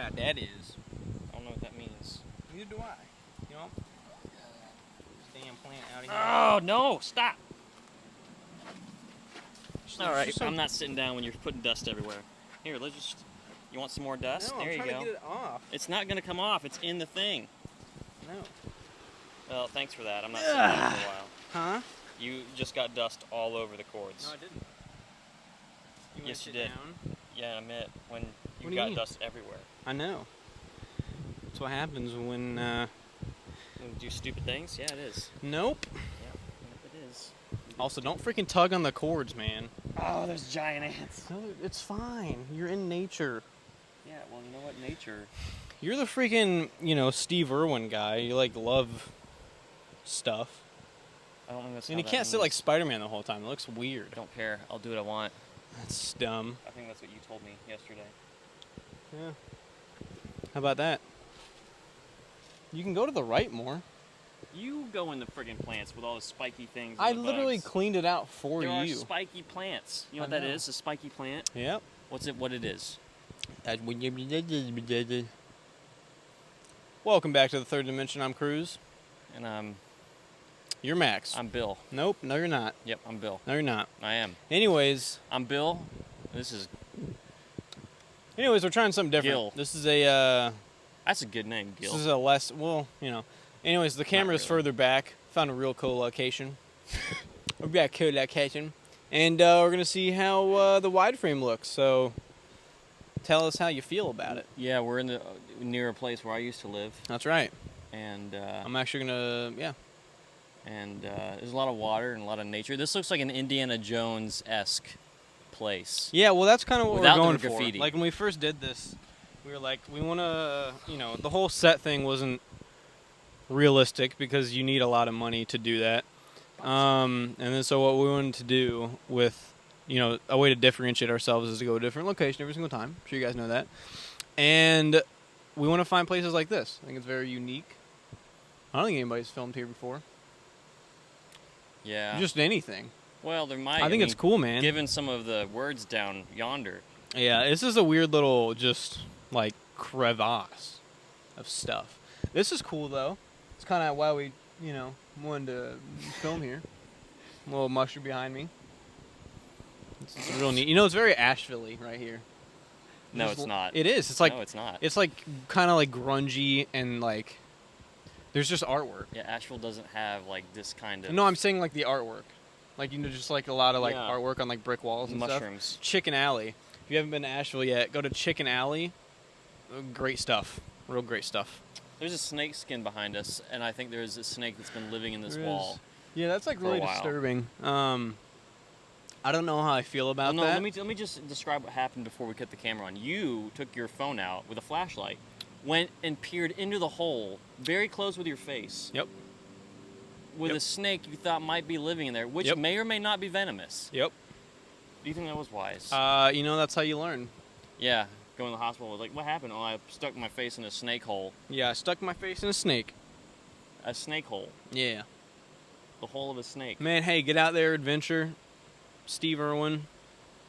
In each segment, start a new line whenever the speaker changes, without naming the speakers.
about that is.
I don't know what that means.
Neither do I. You know? This damn plant out of here.
Oh, no, stop. All right,
just
I'm not sitting down when you're putting dust everywhere. Here, let's just... You want some more dust?
No,
there
I'm
you
trying
go.
to get it off.
It's not going to come off. It's in the thing.
No.
Well, thanks for that. I'm not sitting down for a while.
Huh?
You just got dust all over the cords.
No, I didn't.
Yes, you did.
Down?
Yeah, I admit, when you
What do you
got
mean?
dust everywhere.
I know. That's what happens when,
When you do stupid things? Yeah, it is.
Nope.
Yeah, it is.
Also, don't freaking tug on the cords, man.
Oh, there's giant ants.
No, it's fine. You're in nature.
Yeah, well, you know what? Nature...
You're the freaking, Steve Irwin guy. You, love stuff.
I don't think that's
And
how
you
that
can't sit
means.
like Spider-Man the whole time. It looks weird.
I don't care. I'll do what I want.
That's dumb.
I think that's what you told me yesterday.
Yeah. How about that? You can go to the right more.
You go in the friggin' plants with all the spiky things. And
I
the
literally
bugs.
cleaned it out for
There
you.
are spiky plants. You know what
I
that
know.
is? A spiky plant?
Yep.
What's it? What it is?
Welcome back to the Third Dimension. I'm Cruz.
And
You're Max.
I'm Bill.
Nope. No, you're not.
Yep, I'm Bill.
No, you're not.
I am.
Anyways,
I'm Bill. This is...
we're trying something different.
Gil.
This is a.
That's a good name, Gil.
This is a less. Well, Anyways, the camera's
really.
further back. Found a real cool location. We're back cool location, and we're gonna see how the wide frame looks. So, tell us how you feel about it.
Yeah, we're in the near a place where I used to live,
That's right.
and
I'm actually gonna. Yeah.
and there's a lot of water and a lot of nature. This looks like an Indiana Jones-esque place.
Yeah. Well, that's kind of what
Without
we're
the
going
graffiti.
for. Like when we first did this, we were like, we want to. The whole set thing wasn't realistic because you need a lot of money to do that. And then so what we wanted to do with, a way to differentiate ourselves is to go to a different location every single time. I'm sure you guys know that. And we want to find places like this. I think it's very unique. I don't think anybody's filmed here before.
Yeah.
Just anything.
Well, there might.
I think it's cool, man.
Given some of the words down yonder.
Yeah, this is a weird little crevasse of stuff. This is cool, though. It's kind of why we, wanted to film here. A little mushroom behind me. It's real neat. It's very Asheville-y right here.
No,
Just
it's not.
It is. It's like
No, it's not.
It's like kind of like grungy and like there's just artwork.
Yeah, Asheville doesn't have like this kind of
No, I'm saying like the artwork. Like just like a lot of like
Yeah.
artwork on like brick walls and
mushrooms.
stuff. Chicken Alley. If you haven't been to Asheville yet, go to Chicken Alley. Great stuff. Real great stuff.
There's a snake skin behind us, and I think there's a snake that's been living in this
There
wall.
is. Yeah, that's like
for
really
a while.
disturbing. I don't know how I feel about
Well, no,
that.
let me just describe what happened before we cut the camera on. You took your phone out with a flashlight, went and peered into the hole, very close with your face,
Yep.
with
Yep.
a snake you thought might be living in there, which
Yep.
may or may not be venomous.
Yep.
Do you think that was wise?
That's how you learn.
Yeah, going to the hospital was like, what happened? Oh, I stuck my face in a snake hole.
Yeah, I stuck my face in a snake.
A snake hole.
Yeah.
The hole of a snake.
Man, hey, get out there, adventure. Steve Irwin.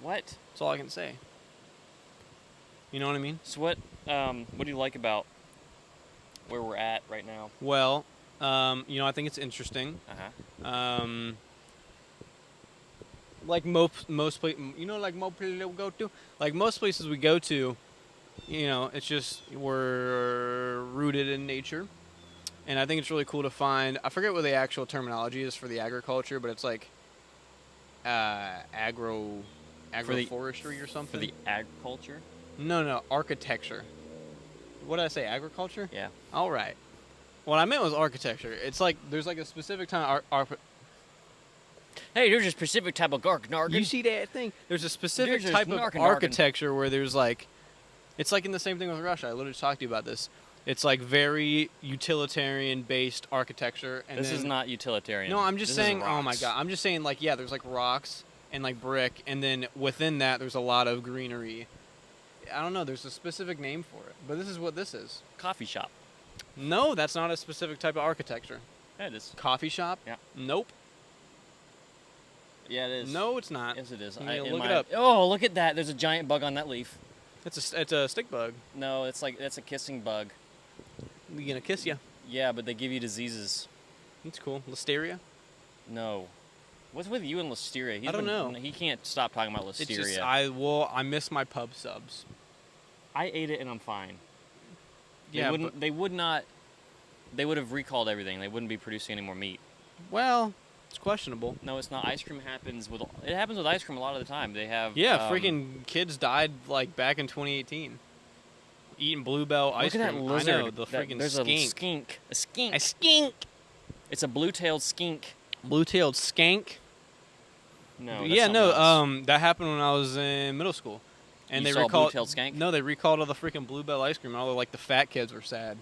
What?
That's all I can say. You know what I mean?
So what do you like about where we're at right now?
Well, I think it's interesting.
Uh-huh.
Like most places, like most places we go to. Like most places we go to, it's just we're rooted in nature, and I think it's really cool to find. I forget what the actual terminology is for the agriculture, but it's like agroforestry or something.
For the agriculture?
No, architecture. What did I say? Agriculture?
Yeah.
All right. What I meant was architecture. It's like there's like a specific time.
Hey, there's a specific type of narkin.
You see that thing? There's a specific
There's
type
this
of
narkin.
architecture where there's like, it's like in the same thing with Russia. I literally talked to you about this. It's like very utilitarian-based architecture. And
This is not utilitarian.
No, I'm just
This
saying.
is
Oh my
rocks.
God, I'm just saying like there's like rocks and like brick, and then within that there's a lot of greenery. I don't know. There's a specific name for it, but this is what this is.
Coffee shop.
No, that's not a specific type of architecture.
Yeah, it is.
Coffee shop?
Yeah.
Nope.
Yeah, it is.
No, it's not.
Yes, it is.
You need to look it up.
Oh, look at that. There's a giant bug on that leaf.
It's a stick bug.
No, that's a kissing bug.
We gonna kiss you.
Yeah, but they give you diseases.
That's cool. Listeria.
No. What's with you and listeria?
I don't know.
He can't stop talking about listeria.
It's just I miss my pub subs.
I ate it and I'm fine.
Yeah,
They would not. They would have recalled everything. They wouldn't be producing any more meat.
Well, it's questionable.
No, it's not. Ice cream happens with ice cream a lot of the time. They have
freaking kids died like back in 2018 eating Bluebell ice
look at
cream.
that lizard.
I know the freaking
there's
skink.
A skink.
A skink.
It's a blue-tailed skink.
Blue-tailed skank.
No.
Yeah, no.
Else.
That happened when I was in middle school, and
You
they
saw a
recalled.
blue-tailed skank?
No, they recalled all the freaking Bluebell ice cream. And all the fat kids were sad.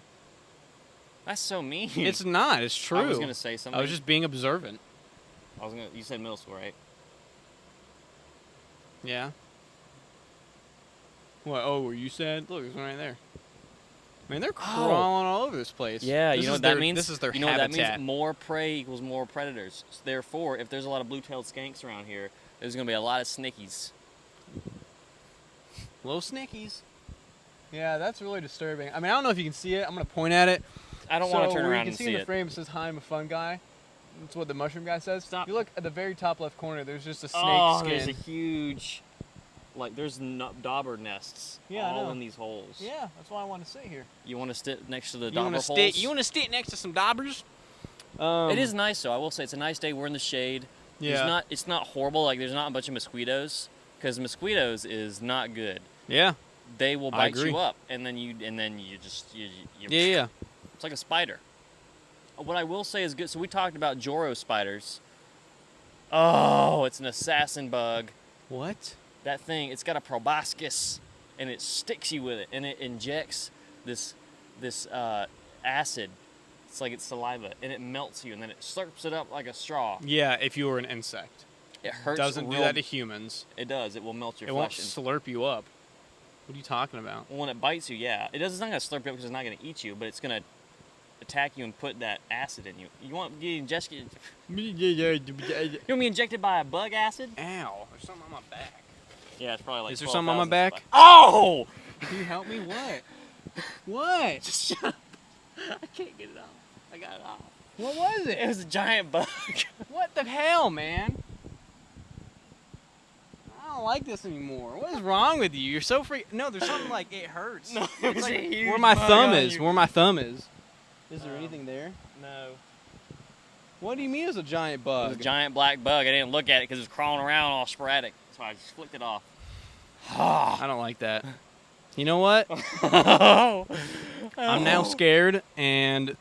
That's so mean.
It's not. It's true.
I was gonna say something.
I was just being observant.
You said middle school, right?
Yeah. What? Oh, were you sad? Look, there's one right there. Man, they're crawling all over this place.
Yeah,
this
you know
is
what that
their,
means?
This is their
you know
habitat.
what that means? More prey equals more predators. So therefore, if there's a lot of blue-tailed skanks around here, there's going to be a lot of snickies.
Little snickies. Yeah, that's really disturbing. I mean, I don't know if you can see it. I'm going to point at it.
I don't want to turn around and
see
see
in
it.
the frame, it says, "Hi, I'm a fun guy." That's what the mushroom guy says.
Stop.
If you look at the very top left corner, there's just a snake
Oh,
skin.
there's a huge... there's dauber nests
Yeah, I
all
know.
in these holes.
Yeah, that's why I want to sit here.
You want to sit next to the
You
dauber
want
holes?
to sit next to some daubers?
It is nice, though. I will say it's a nice day. We're in the shade.
Yeah.
It's not horrible. There's not a bunch of mosquitoes, because mosquitoes is not good.
Yeah.
They will
I
bite
agree.
you up, and then you
Yeah.
It's like a spider. What I will say is good. So we talked about Joro spiders. Oh, it's an assassin bug.
What?
That thing, it's got a proboscis, and it sticks you with it, and it injects this acid. It's like it's saliva, and it melts you, and then it slurps it up like a straw.
Yeah, if you were an insect.
It hurts.
Doesn't do that to humans.
It does. It will melt your
It won't
flesh.
slurp you up. What are you talking about?
When it bites you, yeah. It's not going to slurp you up because it's not going to eat you, but it's going to attack you and put that acid in you. You want to get injected? You want to be injected by a bug acid?
Ow, there's something on my back.
Yeah, it's probably like.
Is there something on my
12,000
back?
Oh!
Can you help me? What? What?
Just shut up. I can't get it off. I got it off.
What was
It
it?
was a giant bug.
What the hell, man? I don't like this anymore. What is wrong with you? You're so free. No, there's something like it hurts.
No,
It's
it's
like
a huge
where my
bug
thumb
on
is.
you.
Where my thumb is. Is there anything there?
No.
What do you mean it's a giant
It
bug?
was a giant black bug. I didn't look at it because it was crawling around all sporadic. So I just flicked it off.
I don't like that. You know what?
I'm
I'm now scared and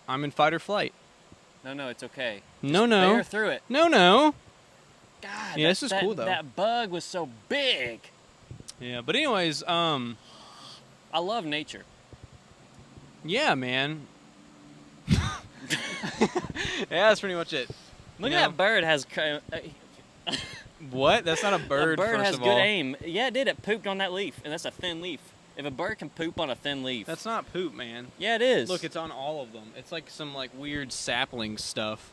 I'm in fight or flight.
No, it's okay.
No,
Bear
no.
through it.
No.
God,
Yeah, this is cool, though.
That bug was so big.
Yeah, but anyways,
I love nature.
yeah, man. Yeah, that's pretty much it.
Look
You
at
know?
that bird has.
What? That's not a bird,
That bird
first
has
of
good
all.
aim. Yeah, it did. It pooped on that leaf, and that's a thin leaf. If a bird can poop on a thin leaf,
That's not poop, man.
yeah, it is.
Look, it's on all of them. It's like some like weird sapling stuff.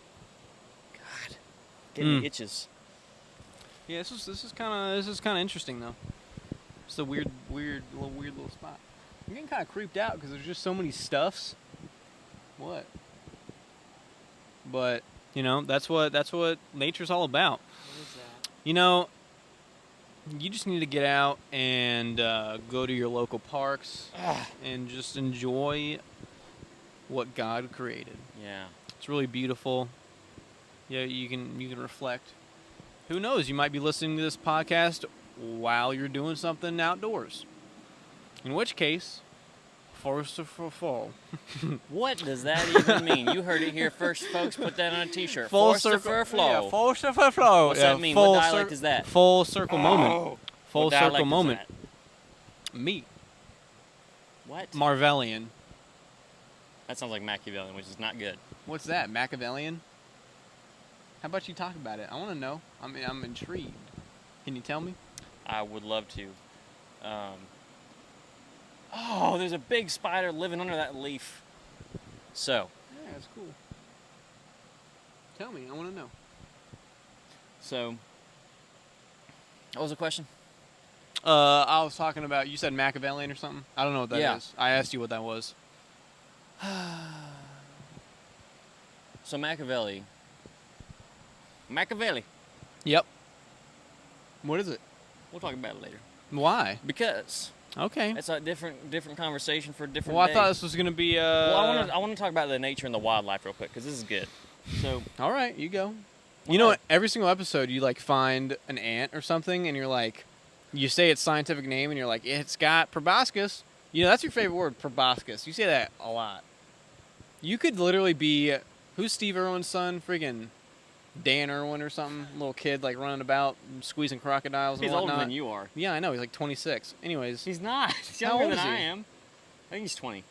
God, getting
Mm.
itches.
Yeah, this is kind of interesting though. It's a weird little spot. I'm getting kind of creeped out because there's just so many stuffs. What? But you know, that's what nature's all about.
What is that?
You know, you just need to get out and go to your local parks and just enjoy what God created.
Yeah.
It's really beautiful. Yeah, you can reflect. Who knows? You might be listening to this podcast while you're doing something outdoors. In which case, force of fall.
What does that even mean? You heard it here first, folks. Put that on a T-shirt.
Full
Force
circle.
for flow.
Yeah, full circle flow.
What's
Yeah,
that mean?
full
What dialect is that?
Full circle moment.
Oh.
Full
What dialect
circle
is
moment.
that?
Me,
What?
Marvellian.
That sounds like Machiavellian, which is not good.
What's that? Machiavellian? How about you talk about it? I want to know. I mean, I'm intrigued. Can you tell me?
I would love to. Oh, there's a big spider living under that leaf. So,
Yeah, that's cool. Tell me. I want to know.
what was the question?
I was talking about, you said Machiavellian or something? I don't know what that is.
Yeah.
I asked you what that was.
So Machiavelli.
Yep. What is it?
We'll talk about it later.
Why?
Because
Okay.
it's a different conversation for a different
Well, I
day.
thought this was going to be,
Well, I want to talk about the nature and the wildlife real quick because this is good. So,
all right, you go.
Well,
You know what? Every single episode, you, like, find an ant or something, and you're like, you say its scientific name, and you're like, it's got proboscis. You know, that's your favorite word, proboscis. You say that a lot. You could literally be, who's Steve Irwin's son? Friggin' Dan Irwin or something? Little kid, like, running about, squeezing crocodiles and
he's
whatnot.
older than you are.
Yeah, I know. He's like 26. Anyways,
He's not. He's
How
younger
old
than
is he?
I am. I think he's 20.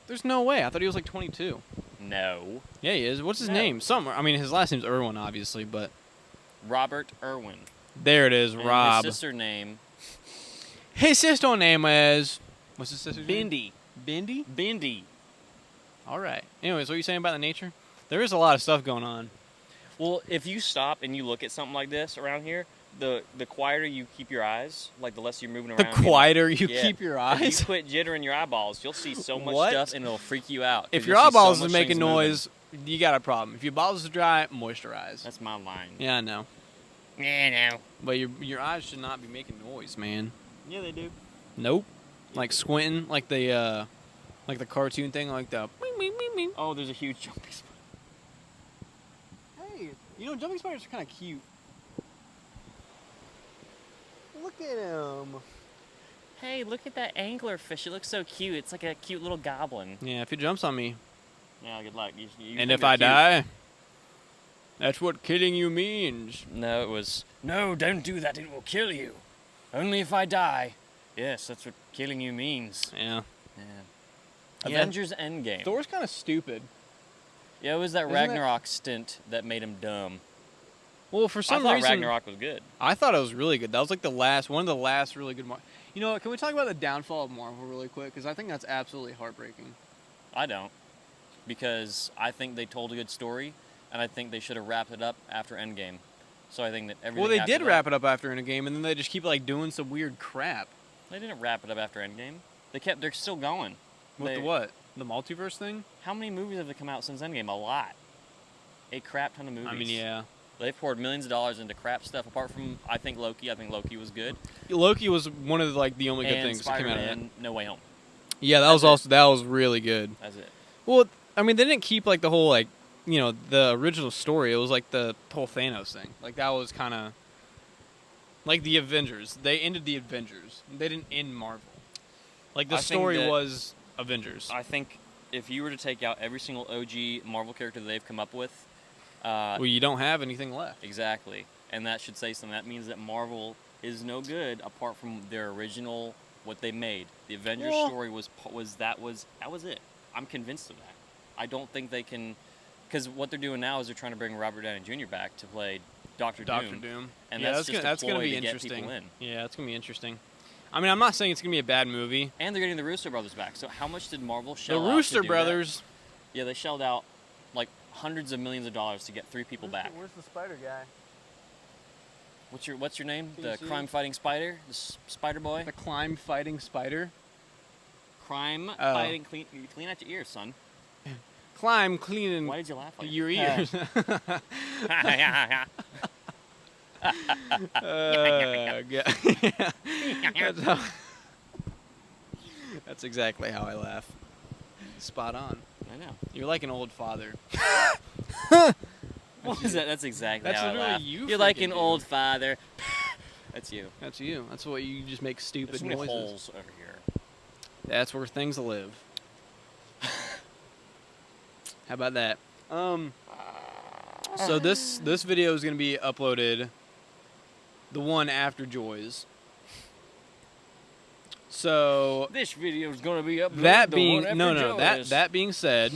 there's no way. I thought he was like 22.
No.
Yeah, he is. What's his
No.
name? Somewhere. I mean, his last name's Irwin, obviously, but
Robert Irwin.
there it is,
And
Rob.
His sister name,
His sister name is, what's his sister's name?
Bindi.
Bindi?
Bindi.
All right. Anyways, what are you saying about the nature? There is a lot of stuff going on.
Well, if you stop and you look at something like this around here, the quieter you keep your eyes, like the less you're moving
The
around.
quieter you
Yeah.
keep your
If
eyes.
you quit jittering your eyeballs, you'll see so much
What?
stuff and it'll freak you out. 'cause
If your
you'll see so
eyeballs
much
are making
things moving.
noise, you got a problem. If your balls are dry, moisturize.
That's my line.
Yeah, I know.
Yeah, no.
But your eyes should not be making noise, man.
Yeah, they do.
Nope. Like squinting, like the cartoon thing, like the.
Oh, there's a huge jumping spider.
Hey, you know, jumping spiders are kind of cute. Look at him.
Hey, look at that anglerfish. It looks so cute. It's like a cute little goblin.
Yeah, if it jumps on me,
Yeah, good luck. You
and
think
if
they're
I
cute.
die, that's what killing you means.
No, it was. No, don't do that. It will kill you. Only if I die. Yes, that's what killing you means.
Yeah.
Yeah.
Yeah.
Avengers Endgame.
Thor's kind of stupid.
Yeah, it was that
Isn't that-
Ragnarok stint that made him dumb.
Well, for
I
some
thought
reason,
Ragnarok was good.
I thought it was really good. That was like one of the last really good. You know what? Can we talk about the downfall of Marvel really quick? Because I think that's absolutely heartbreaking.
I don't. Because I think they told a good story, and I think they should have wrapped it up after Endgame. So I think that everything.
Well, they
after
did
that-
wrap it up after in a game, and then they just keep like doing some weird crap.
They didn't wrap it up after Endgame. They're still going.
With the what? The multiverse thing?
How many movies have they come out since Endgame? A lot. A crap ton of movies.
I mean, yeah.
They've poured millions of dollars into crap stuff. Apart from, I think Loki. I think Loki was good.
Loki was one of the only good
and
things that came out of that.
Spider-Man, No Way Home.
Yeah,
That's it.
that was really good.
That's it.
Well, I mean, they didn't keep like the whole the original story. It was like the whole Thanos thing. Like that was kind of like the Avengers. They ended the Avengers. They didn't end Marvel. Like the
I think
story
that-
was Avengers.
I think if you were to take out every single OG Marvel character that they've come up with,
Well, you don't have anything left.
exactly, and that should say something. That means that Marvel is no good apart from their original what they made. The Avengers
Yeah.
story was that was it. I'm convinced of that. I don't think they can, because what they're doing now is they're trying to bring Robert Downey Jr. back to play Doctor Doom. And
yeah,
that's just a
gonna
ploy
be
to get
interesting.
people in.
Yeah, that's gonna be interesting. I mean, I'm not saying it's gonna be a bad movie.
And they're getting the Russo brothers back. So how much did Marvel
The
shell out to
Rooster
do that?
Brothers.
Yeah, they shelled out like hundreds of millions of dollars to get 3 people back.
Where's the spider guy?
What's your name?
Can you
The
see
crime fighting spider, the Spider Boy.
The climb fighting spider.
Crime
Oh.
fighting clean out your ears, son.
Climb cleaning
Why did you laugh like
your
that?
ears. That's, that's exactly how I laugh. Spot on.
I know.
You're like an old father.
What was that? That's exactly
That's
how I
literally
laugh.
you
You're like
freaking
an
do.
old father. That's you.
That's you. That's what you just make stupid
There's so many
noises.
holes over here.
That's where things live. How about that? So this video is gonna be uploaded the one after Joy's. So
This video is gonna be uploaded.
that
the
being
one
no
after
no that
Joy's.
that being said,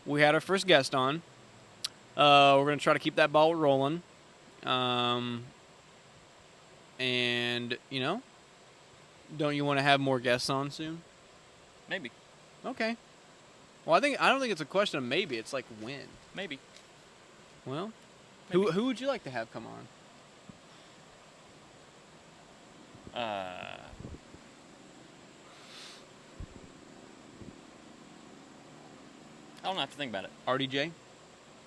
we had our first guest on. We're gonna try to keep that ball rolling. And don't you want to have more guests on soon?
Maybe.
Okay. Well, I don't think it's a question of maybe. It's like when.
Maybe.
Well,
Maybe.
who would you like to have come on?
I don't have to think about it.
RDJ?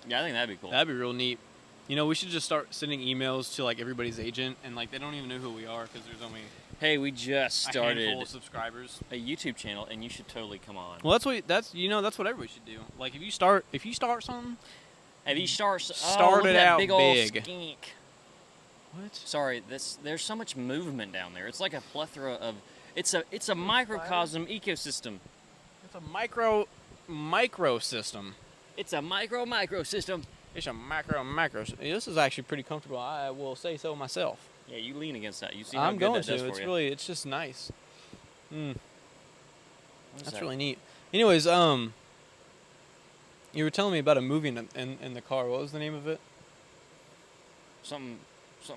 Yeah, I think that'd be cool.
That'd be real neat. You know, we should just start sending emails to like everybody's agent, and like they don't even know who we are because there's only
Hey, we just
a handful
started
of subscribers.
a YouTube channel, and you should totally come on.
Well, that's what everybody should do. Like if you start something,
Have you start
Start
look
it
at that
out
big old
big.
skink.
what?
Sorry, there's so much movement down there. It's like a plethora of. It's a microcosm ecosystem.
It's a micro system.
It's a micro system.
It's a macro. This is actually pretty comfortable. I will say so myself.
Yeah, you lean against that. You see how
I'm
good
going
that does
to.
for
It's
you.
it's just nice.
What is
That's
that?
really neat. Anyways, you were telling me about a movie in the car. What was the name of it?
Something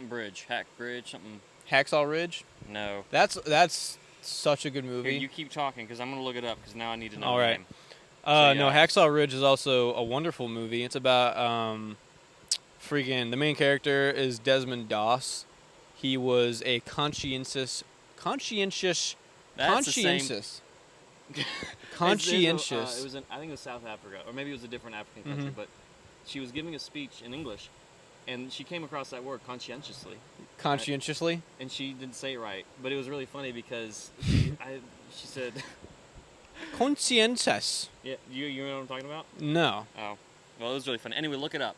bridge, hack bridge, something.
Hacksaw Ridge.
No.
That's such a good
Here,
movie.
you keep talking because I'm gonna look it up because now I need to know.
All
the
right.
name.
No,
yeah.
Hacksaw Ridge is also a wonderful movie. It's about the main character is Desmond Doss. He was a conscientious.
That's the same-
Conscientious.
It was in, I think it was South Africa, or maybe it was a different African country.
Mhm.
But she was giving a speech in English, and she came across that word conscientiously,
Conscientiously.
and she didn't say it right. But it was really funny because she said,
Conscientious.
"Yeah, you know what I'm talking about?"
No.
Oh, well, it was really funny. Anyway, look it up.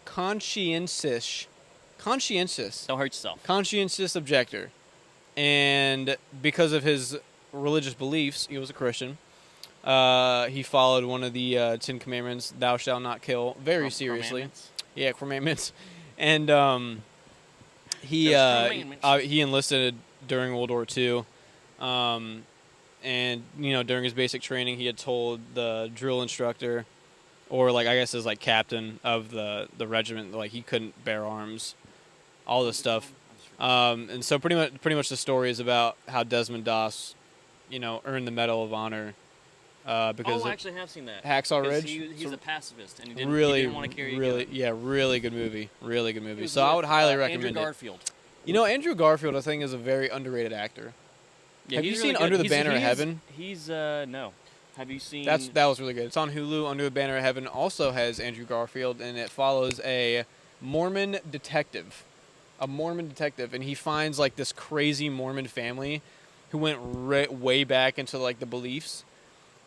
Conscientious. Conscientious.
Don't hurt yourself.
Conscientious objector. And because of his religious beliefs, he was a Christian. He followed one of the 10 Commandments, thou shalt not kill, very seriously.
Commandments.
Yeah, commandments. And he
Those commandments.
he enlisted during World War II. And during his basic training, he had told the drill instructor, or like I guess as like captain of the regiment, like he couldn't bear arms, all this stuff. And so pretty much the story is about how Desmond Doss, earned the Medal of Honor because
I
of
actually have seen that.
Hacksaw
'Cause
Ridge.
He's
So
a pacifist, and he didn't want to carry a
really,
gun.
yeah, really good movie. Really good
He
movie.
was
So I
with,
would highly
Andrew
recommend it.
Garfield.
Andrew Garfield, I think, is a very underrated actor.
Yeah,
Have you
he's
seen
really
Under
good.
the Banner of Heaven?
He's no. Have you seen?
That was really good. It's on Hulu. Under the Banner of Heaven also has Andrew Garfield, and it follows a Mormon detective. And he finds like this crazy Mormon family who went way back into like the beliefs,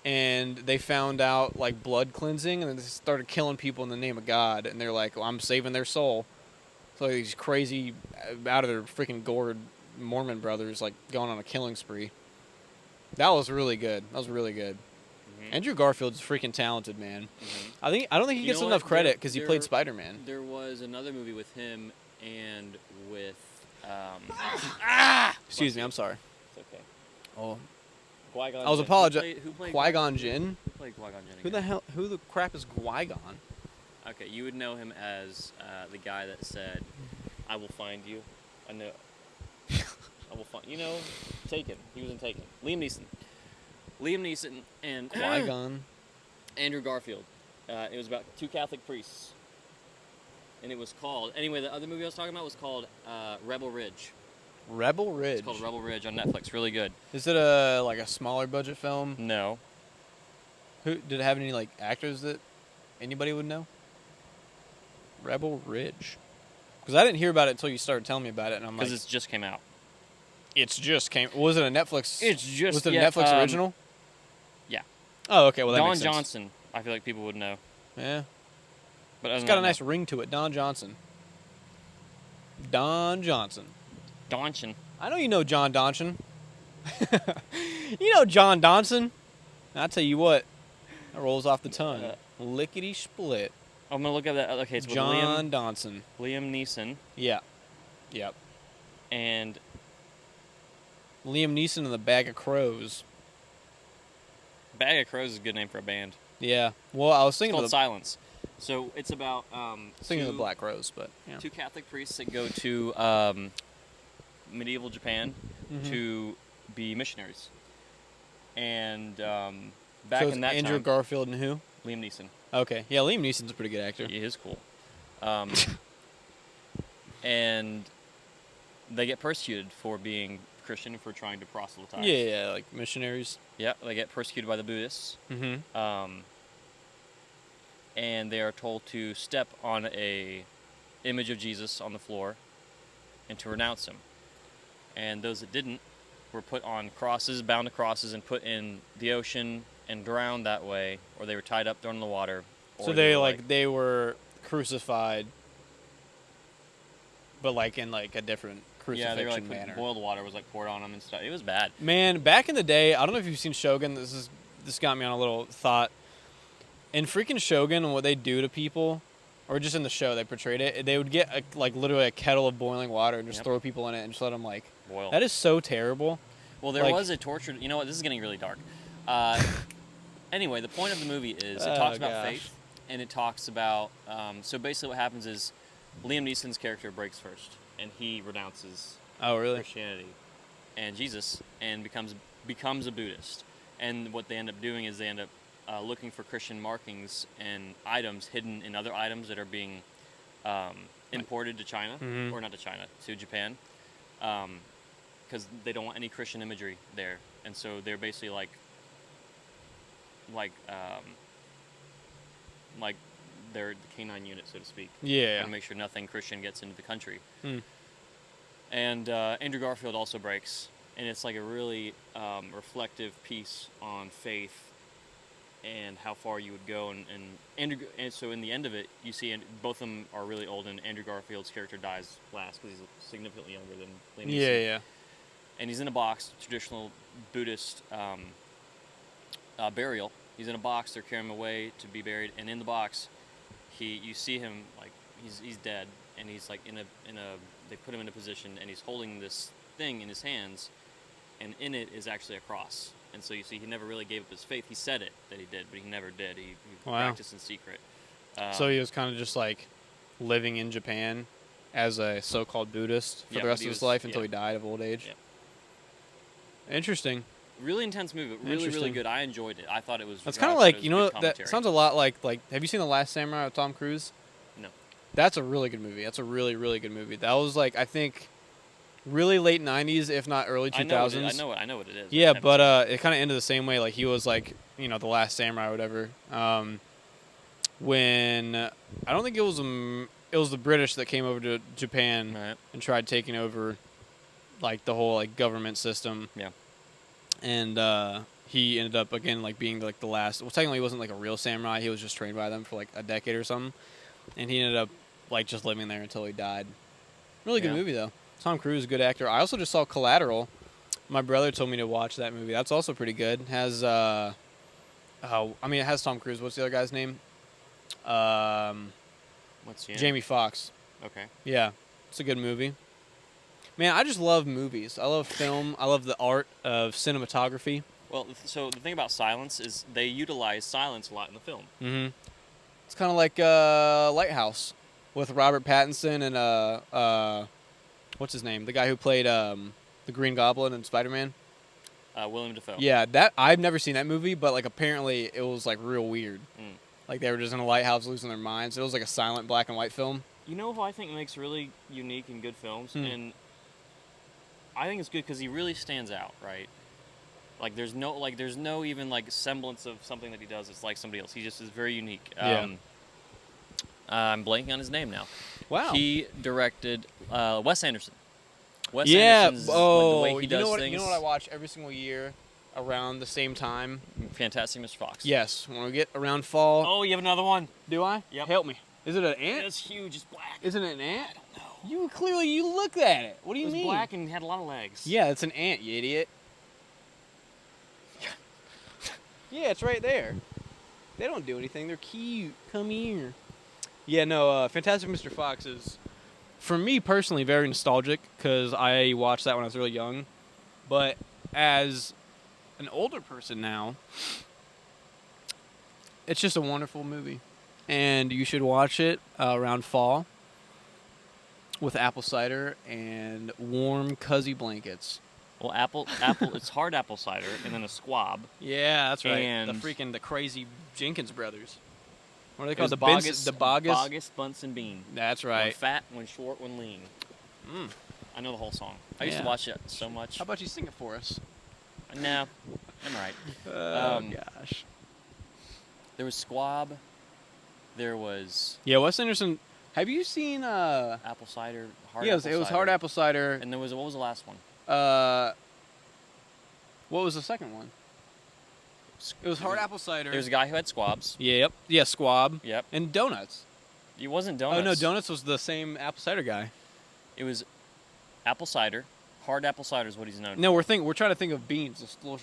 and they found out like blood cleansing, and then they started killing people in the name of God, and they're like, well, I'm saving their soul. So these crazy, out of their freaking gourd Mormon brothers like going on a killing spree. That was really good.
Mhm.
Andrew Garfield's freaking talented, man.
Mhm.
I don't think he
You
gets
know
enough
what?
credit because he
There-
played Spider-Man.
There was another movie with him and with.
Excuse me, I'm sorry.
It's okay.
Oh,
Qui-Gon
I was
Jinn.
apologizing.
Who played
Qui-Gon Jinn?
Who played Qui-Gon Jinn?
Who the
again?
hell? Who the crap is Qui-Gon?
Okay, you would know him as the guy that said, "I will find you." I know. I will find. Taken. He was in Taken. Liam Neeson and
Qui-Gon.
Andrew Garfield. It was about two Catholic priests, and it was called. Anyway, the other movie I was talking about was called Rebel Ridge.
Rebel Ridge.
It's called Rebel Ridge on Netflix. Really good.
Is it a smaller budget film?
No.
Who did it have any like actors that anybody would know? Rebel Ridge. Because I didn't hear about it until you started telling me about it, and I'm like,
Because it just came out.
it's just came. Was it a Netflix?
It's just
Was it a
yeah,
Netflix original?
yeah.
Oh, okay. Well, that
Don
makes sense.
Johnson. I feel like people would know.
Yeah,
But
it's got a nice ring to it. Don Johnson. Don Johnson.
Donson.
I know you know John Donson. You know John Donson. I tell you what, that rolls off the tongue. Lickety split.
I'm gonna look at that. Okay, it's with
John Donson.
Liam Neeson
Yeah. Yep.
and
Liam Neeson and the Bag of Crows.
Bag of Crows is a good name for a band.
Yeah. Well, I was
It's
thinking
called
of
Silence. So it's about
the Black Crows, but yeah.
two Catholic priests that go to medieval Japan
Mhm.
to be missionaries. And
So
back
it's
in that
Andrew
time,
Garfield and who?
Liam Neeson.
Okay. Yeah, Liam Neeson's a pretty good actor.
He is cool. And they get persecuted for being Christian and for trying to proselytize.
Yeah, like missionaries.
Yeah, they get persecuted by the Buddhists.
Mm-hmm.
And they are told to step on a image of Jesus on the floor and to renounce him. And those that didn't were put on crosses, bound to crosses, and put in the ocean and drowned that way, or they were tied up, thrown in the water.
So they were crucified, but like in like a different crucifixion
they were like
manner.
boiled water was like poured on them and stuff. It was bad.
Man, back in the day, I don't know if you've seen Shogun. This got me on a little thought. In freaking Shogun, what they do to people, or just in the show they portrayed it, they would get like literally a kettle of boiling water and just throw people in it and just let them like
boil.
That is so terrible.
Well, there was a torture. You know what? This is getting really dark. Anyway, the point of the movie is it talks about faith, and it talks about. So basically, what happens is Liam Neeson's character breaks first, and he renounces Christianity and Jesus, and becomes a Buddhist. And what they end up doing is they end up looking for Christian markings and items hidden in other items that are being imported to China, or not to China, to Japan, because they don't want any Christian imagery there. And so they're basically like they're the canine unit, so to speak.
Yeah.
To make sure nothing Christian gets into the country. And Andrew Garfield also breaks, and it's like a really reflective piece on faith and how far you would go. And so in the end of it, you see both of them are really old, and Andrew Garfield's character dies last because he's significantly younger than Liam Neeson.
Yeah.
And he's in a box, traditional Buddhist burial. He's in a box. They're carrying him away to be buried, and in the box, you see him like he's dead, and he's like in a they put him in a position, and he's holding this thing in his hands, and in it is actually a cross. And so you see, he never really gave up his faith. He said it that he did, but he never did. He practiced in secret.
So he was kind of just like living in Japan as a so-called Buddhist for the rest of his life until he died of old age. Yeah. Interesting.
Really intense movie, but really, really good. I enjoyed it. I thought it was.
That's kind of like, you know, that sounds a lot like. Have you seen The Last Samurai with Tom Cruise?
No.
That's a really good movie. That's a really, really good movie. That was like, I think, really late '90s, if not early 2000s.
I know what it is.
Yeah, but it kind of ended the same way. Like he was like, you know, The Last Samurai or whatever. When I don't think it was the British that came over to Japan and tried taking over, like the whole like government system.
Yeah.
And he ended up again like being like the last. Well, technically he wasn't like a real samurai. He was just trained by them for like a decade or something, and he ended up like just living there until he died. Really good movie though. Tom Cruise, good actor. I also just saw Collateral. My brother told me to watch that movie. That's also pretty good. It has it has Tom Cruise. What's the other guy's name?
What's the name?
Jamie Foxx.
Okay.
Yeah, it's a good movie. Man, I just love movies. I love film. I love the art of cinematography.
Well, so the thing about silence is they utilize silence a lot in the film.
Mm-hmm. It's kind of like Lighthouse with Robert Pattinson and what's his name? The guy who played the Green Goblin in Spider-Man.
William Dafoe.
Yeah, that I've never seen that movie, but like apparently it was like real weird. Like they were just in a lighthouse losing their minds. It was like a silent black and white film.
You know who I think makes really unique and good films, and I think it's good because he really stands out, right? Like there's no even like semblance of something that he does. It's like somebody else. He just is very unique. I'm blanking on his name now.
Wow.
He directed Wes Anderson.
Anderson's,
the way he does
things. You know what I watch every single year around the same time?
Fantastic Mr. Fox.
Yes, when we get around fall.
Oh, you have another one.
Do I?
Yep.
Help me. Is it an ant?
It's huge. It's black.
Isn't it an ant?
I don't know.
You looked at it. What do you mean?
It was black and had a lot of legs.
Yeah, it's an ant, you idiot. Yeah, it's right there. They don't do anything. They're cute. Come here. Yeah, no, Fantastic Mr. Fox is, for me personally, very nostalgic because I watched that when I was really young. But as an older person now, it's just a wonderful movie. And you should watch it around fall with apple cider and warm, cozy blankets.
Well, apple, it's hard apple cider and then a squab.
Yeah, that's right.
And
the crazy Jenkins brothers. What are they called? The
Bogus
Bogus?
Bunsen Bean.
That's right.
One fat, one short, one lean. I know the whole song. I used to
Yeah.
watch it so much.
How about you sing it for us?
No, I'm right.
Oh gosh.
There was Squab. There was
Yeah, Wes Anderson. Have you seen?
apple cider. Hard
Yeah,
apple
it was
cider.
hard apple cider.
And there was what was the last one?
What was the second one? It was hard apple cider.
There was a guy who had squabs.
Yep. Yeah, Squab.
Yep.
And donuts.
It wasn't donuts.
Oh no, donuts was the same apple cider guy.
It was apple cider. Hard apple cider is what he's known.
No, we're trying to think of Beans, this little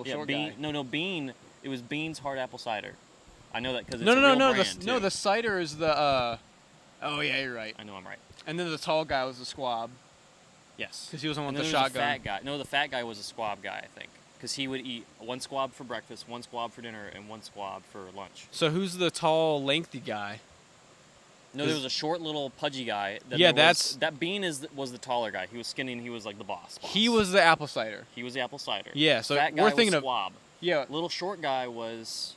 short
Bean.
guy.
No, Bean. It was Bean's hard apple cider. I know that because it's
No,
a real
no.
brand, too.
The cider is the. Oh yeah, you're right.
I know I'm right.
And then the tall guy was the Squab
Yes.
because he was the one
And
with
then
the
there was
shotgun.
a fat guy. No, the fat guy was a squab guy, I think, because he would eat one squab for breakfast, one squab for dinner, and one squab for lunch.
So who's the tall, lengthy guy?
No, there was a short little pudgy guy.
Yeah,
that Bean was the taller guy. He was skinny and he was like the boss.
He was the apple cider.
He was the apple cider.
Yeah, so
Fat guy
we're
was
thinking of
squab.
yeah.
Little short guy was.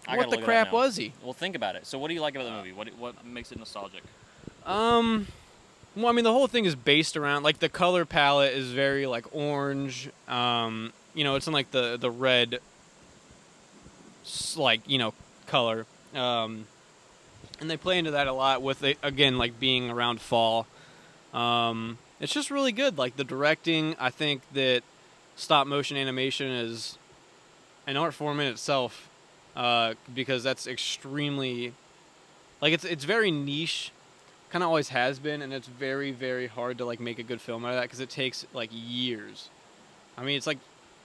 I
What
gotta
the
look it up
crap
now.
was he?
Well, think about it. So, what do you like about the movie? What makes it nostalgic?
Well, I mean, the whole thing is based around like the color palette is very like orange. It's in like the red, color. And they play into that a lot with it again, like being around fall. It's just really good. Like the directing, I think that stop motion animation is an art form in itself, because that's extremely, like it's very niche. Kind of always has been, and it's very, very hard to like make a good film out of that because it takes like years. I mean, it's like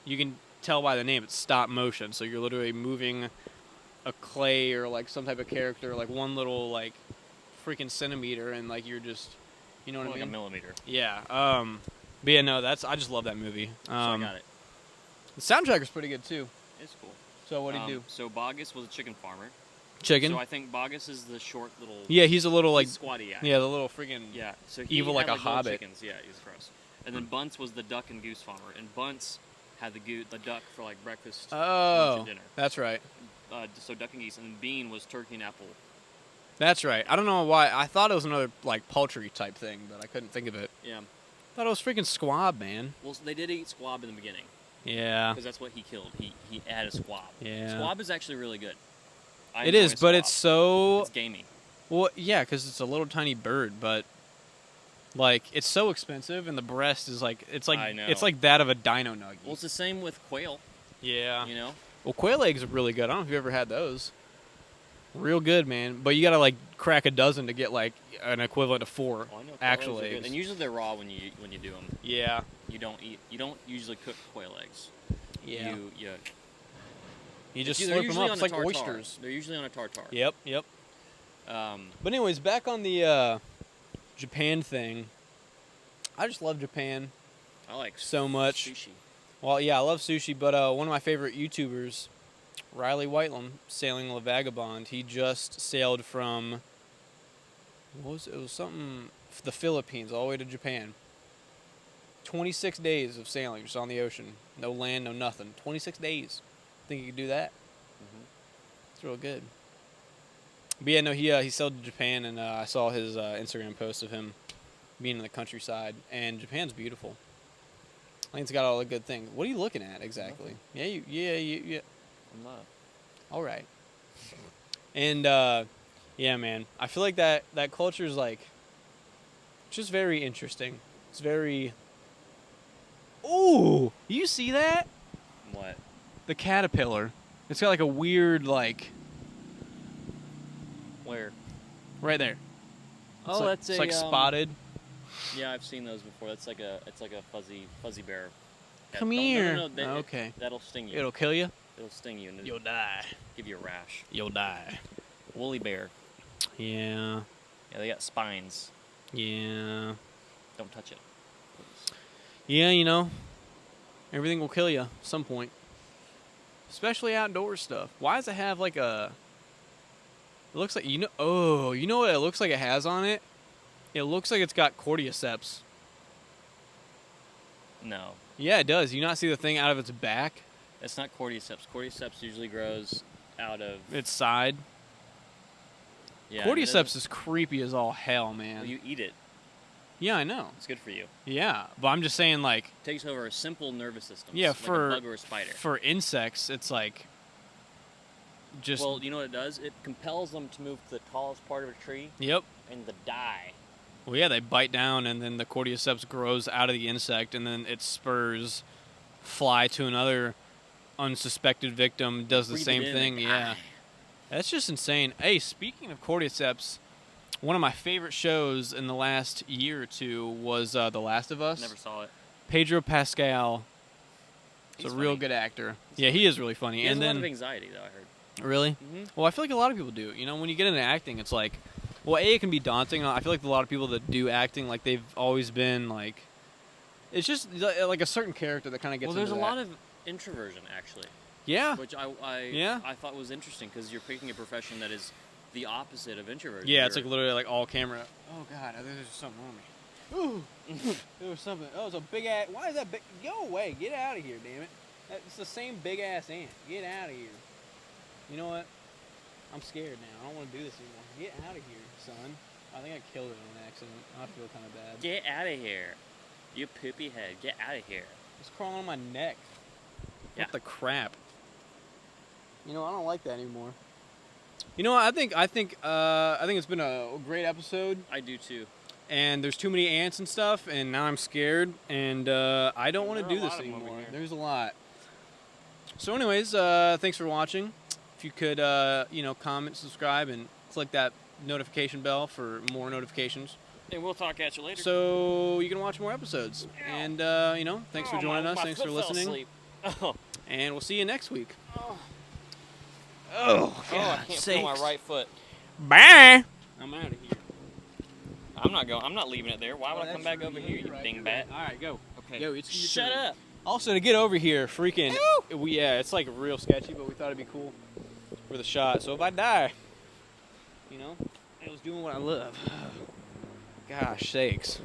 you can tell by the name, it's stop motion, so you're literally moving a clay or like some type of character like one little like freaking centimeter, and like you're just, you know what I mean?
Like a millimeter.
Yeah. But yeah, no, I just love that movie.
So I got it.
The soundtrack was pretty good too.
It's cool.
So what did he do?
So Bogus was a chicken farmer.
Chicken.
So I think Bogus is the short little.
Yeah, he's a little like
squatty guy.
yeah, the little freaking
Yeah. So he
evil
had,
like a
little
hobbit.
Chickens. Yeah, he's gross. And then Bunce was the duck and goose farmer, and Bunce had the duck for like breakfast, lunch,
Oh,
and dinner.
that's right.
So duck and geese, and then Bean was turkey and apple.
That's right. I don't know why. I thought it was another like poultry type thing, but I couldn't think of it.
Yeah.
Thought it was freaking squab, man.
Well, they did eat squab in the beginning
Yeah.
because that's what he killed. He had a squab.
Yeah.
Squab is actually really good. I
It
enjoy
is, but
squab.
it's so
It's gamey.
well, yeah, because it's a little tiny bird, but like it's so expensive, and the breast is like
I know.
it's like that of a dino nugget.
Well, it's the same with quail.
Yeah.
You know.
Well, quail eggs are really good. I don't know if you ever had those. Real good, man. But you gotta like crack a dozen to get like an equivalent of 4
Well, I know quail
actual
eggs are good.
eggs.
And usually they're raw when you do them.
Yeah.
You don't usually cook quail eggs.
Yeah. You just
they're
slurp them
usually
up.
on
It's
a
like
tartare.
oysters.
They're usually on a tartare.
Yep. But anyways, back on the Japan thing. I just love Japan
I like
so much.
sushi.
Well, yeah, I love sushi, but one of my favorite YouTubers, Riley Whitelam, sailing the Vagabond. He just sailed from it was something the Philippines all the way to Japan. 26 days of sailing just on the ocean, no land, no nothing. 26 days. Think you could do that? It's real good. But yeah, no, he sailed to Japan, and I saw his Instagram post of him being in the countryside, and Japan's beautiful. I think it's got all the good things. What are you looking at exactly?
Nothing.
Yeah.
I'm not.
All right. And yeah, man, I feel like that culture is like just very interesting. It's very. Ooh, you see that?
What?
The caterpillar. It's got like a weird like
Where?
right there.
Oh,
It's like,
that's
it's
a
like spotted.
Yeah, I've seen those before. It's like a fuzzy bear. Yeah,
Come
don't-
here.
No, no,
Okay.
That'll sting you.
It'll kill you.
It'll sting you and
You'll die.
give you a rash.
You'll die.
Woolly bear.
Yeah.
Yeah, they got spines.
Yeah.
Don't touch it. Please.
Yeah, you know, everything will kill you at some point. Especially outdoor stuff. Why does it have like a... It looks like, you know what it looks like it has on it? It looks like it's got cordyceps.
No,
Yeah, it does. You not see the thing out of its back?
it's not cordyceps. Cordyceps usually grows out of.
Its side?
Yeah, and it
Cordyceps
doesn't-
is creepy as all hell, man.
Well, you eat it.
Yeah, I know.
It's good for you.
Yeah, but I'm just saying, like,
Takes over a simple nervous system.
yeah,
like
for
a bug or a spider.
for insects, it's like just.
Well, you know what it does? It compels them to move to the tallest part of a tree
Yep.
and to die.
Well, yeah, they bite down, and then the cordyceps grows out of the insect, and then its spurs fly to another unsuspected victim, does the
Breathe
same
it in,
thing.
they
Yeah,
die.
that's just insane. Hey, speaking of cordyceps, one of my favorite shows in the last year or two was The Last of Us.
Never saw it.
Pedro Pascal. He's
He's
a real
funny.
good actor.
He's
Yeah,
funny.
he is really funny.
He has
and
a
then
lot of anxiety, though, I heard.
really,
Mm-hmm.
well, I feel like a lot of people do. You know, when you get into acting, it's like, well, it can be daunting. I feel like a lot of people that do acting, like they've always been like, it's just like a certain character that kind of gets.
Well, there's a
into
lot
that.
of introversion, actually,
Yeah.
which
Yeah.
I thought was interesting because you're picking a profession that is the opposite of introversion.
Yeah, it's
You're-
like literally like all camera. Oh God, I think there's something on me. Ooh, there was something. Oh, it's a big ass. Why is that big? Go away. Get out of here, damn it. It's the same big ass ant. Get out of here. You know what? I'm scared now. I don't want to do this anymore. Get out of here, son. I think I killed it on accident. I feel kind of bad.
Get out of here, you poopy head. Get out of here.
It's crawling on my neck.
Yeah.
What the crap? You know, I don't like that anymore. You know, I think it's been a great episode,
I do too.
and there's too many ants and stuff, and now I'm scared, and I don't want to
There are
do
a
this
lot of 'em over
anymore.
here.
There's a lot. So, anyways, thanks for watching. If you could, comment, subscribe, and click that notification bell for more notifications,
And we'll talk at you later.
so you can watch more episodes. And thanks for joining us.
My
Thanks for
foot fell
listening.
asleep. Oh,
And we'll see you next week.
oh,
Oh,
I can't feel my right foot.
Bye. I'm out of here.
I'm not going. I'm not leaving it there. Why would I come back over here, you dingbat?
All right, go.
Okay.
Yo, it's your
Shut
turn.
up.
Also, to get over here, freaking, it's like real sketchy, but we thought it'd be cool for the shot. So if I die, I was doing what I love. Gosh sakes.